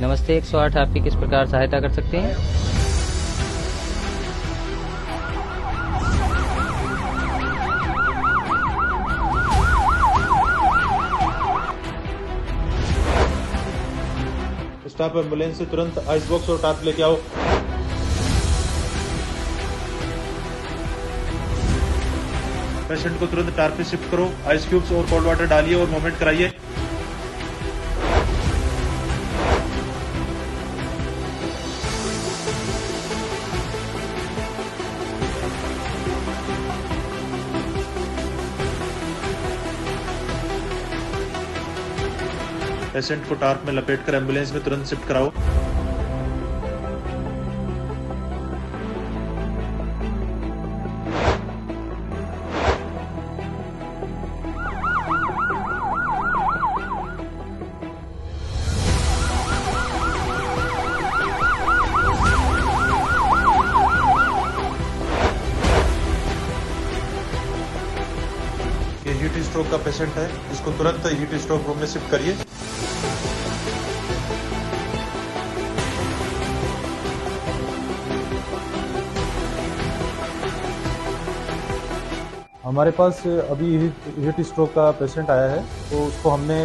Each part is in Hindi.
नमस्ते 108 आपकी किस प्रकार सहायता कर सकते हैं? स्टाफ एम्बुलेंस से तुरंत आइस बॉक्स और टार्प लेके आओ। पेशेंट को तुरंत टार्प पे शिफ्ट करो, आइस क्यूब्स और कोल्ड वाटर डालिए और मूवमेंट कराइए। पेशेंट को टार्प में लपेटकर एम्बुलेंस में तुरंत शिफ्ट कराओ। ये हीट स्ट्रोक का पेशेंट है, इसको तुरंत हीट स्ट्रोक रूम में शिफ्ट करिए। हमारे पास अभी हीट स्ट्रोक का पेशेंट आया है, तो उसको हमने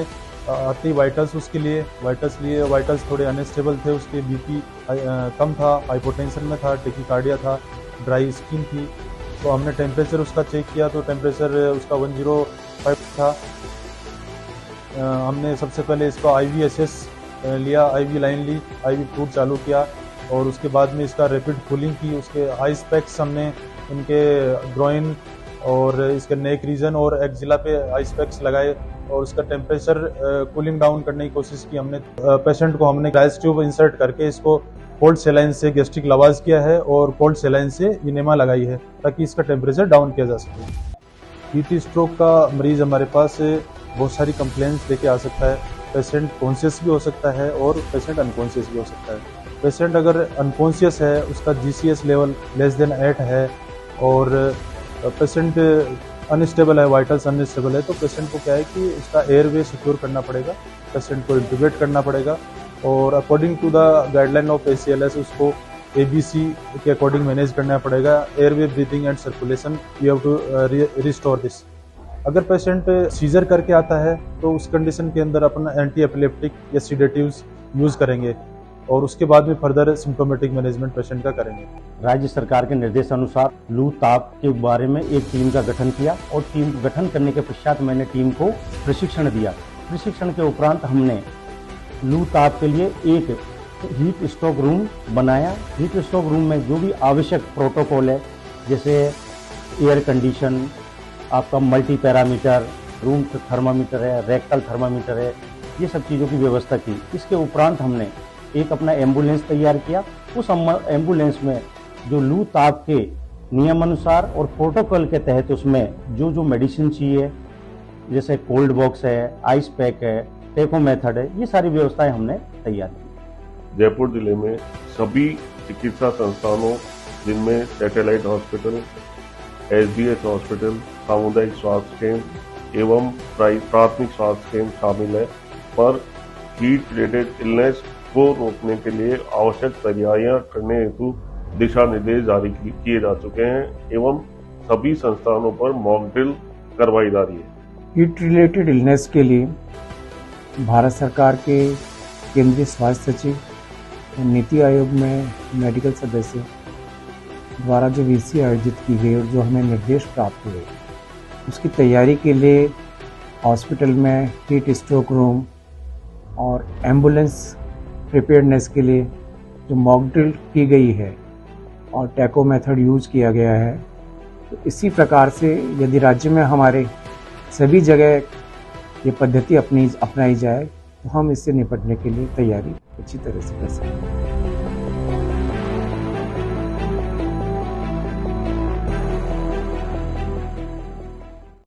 आती वाइटल्स उसके लिए वाइटल्स लिए। वाइटल्स थोड़े अनस्टेबल थे, उसके बीपी कम था, हाइपोटेंशन में था, टेकिकार्डिया था, ड्राई स्किन थी। तो हमने टेम्परेचर उसका चेक किया तो टेम्परेचर उसका 105 था। हमने सबसे पहले इसको IVSS लिया, IV लाइन ली, IV फ्लूइड चालू किया और उसके बाद में इसका रैपिड कूलिंग की। उसके आइस पैक्स हमने इनके ग्रोइन और इसके नेक रीजन और एक्जिला पे आइस पैक्स लगाए और उसका टेम्परेचर कूलिंग डाउन करने की कोशिश की हमने। पेशेंट को हमने गैस ट्यूब इंसर्ट करके इसको कोल्ड सेलाइन से गैस्ट्रिक लवाज किया है और कोल्ड सेलाइन से इनेमा लगाई है ताकि इसका टेम्परेचर डाउन किया जा सके। हीट स्ट्रोक का मरीज हमारे पास बहुत सारी कंप्लेंट्स लेके आ सकता है। पेशेंट कॉन्शियस भी हो सकता है और पेशेंट अनकॉन्शियस भी हो सकता है। पेशेंट अगर अनकॉन्शियस है, उसका GCS लेवल <8 है और पेशेंट अनस्टेबल है, वाइटल्स अनस्टेबल है, तो पेशेंट को क्या है कि उसका एयरवे सिक्योर करना पड़ेगा, पेशेंट को इंट्यूबेट करना पड़ेगा और according to the guideline of ACLS उसको ABC के अकॉर्डिंग मैनेज करना पड़ेगा। Airway, breathing and circulation, you have to restore this. अगर पेशेंट सीजर करके आता है तो उस कंडीशन के अंदर अपन एंटी एपिलेप्टिक या सीडेटिव्स यूज़ करेंगे और उसके बाद में फर्दर सिम्टोमेटिक मैनेजमेंट पेशेंट का करेंगे। राज्य सरकार के निर्देशानुसार लू ताप के बारे में एक टीम का गठन किया और टीम गठन करने के पश्चात मैंने टीम को प्रशिक्षण दिया। प्रशिक्षण के उपरांत हमने लू ताप के लिए एक हीट स्ट्रोक रूम बनाया। हीट स्ट्रोक रूम में जो भी आवश्यक प्रोटोकॉल है, जैसे एयर कंडीशन, आपका मल्टी पैरामीटर, रूम थर्मामीटर है, रेक्टल थर्मामीटर है, ये सब चीज़ों की व्यवस्था की। इसके उपरांत हमने एक अपना एम्बुलेंस तैयार किया। उस एम्बुलेंस में जो लू ताप के नियमानुसार और प्रोटोकॉल के तहत उसमें जो जो मेडिसिन चाहिए, जैसे कोल्ड बॉक्स है, आइस पैक है, टेको मेथड है, ये सारी व्यवस्थाएं हमने तैयार की। जयपुर जिले में सभी चिकित्सा संस्थानों जिनमें सैटेलाइट हॉस्पिटल, SDH हॉस्पिटल, सामुदायिक स्वास्थ्य केंद्र एवं प्राथमिक स्वास्थ्य केंद्र शामिल है, पर हीट रिलेटेड इलनेस को रोकने के लिए आवश्यक तैयारियां करने हेतु दिशा निर्देश जारी किए जा चुके हैं एवं सभी संस्थानों पर मॉक ड्रिल करवाई जा रही है। हीट रिलेटेड इलनेस के लिए भारत सरकार के केंद्रीय स्वास्थ्य सचिव और नीति आयोग में मेडिकल सदस्य द्वारा जो VC आयोजित की गई और जो हमें निर्देश प्राप्त हुए, उसकी तैयारी के लिए हॉस्पिटल में हीट स्ट्रोक रूम और एम्बुलेंस प्रिपेयर्डनेस के लिए जो मॉक ड्रिल की गई है और टैको मेथड यूज़ किया गया है, तो इसी प्रकार से यदि राज्य में हमारे सभी जगह ये पद्धति अपनाई जाए तो हम इससे निपटने के लिए तैयारी अच्छी तरह से कर सकते हैं।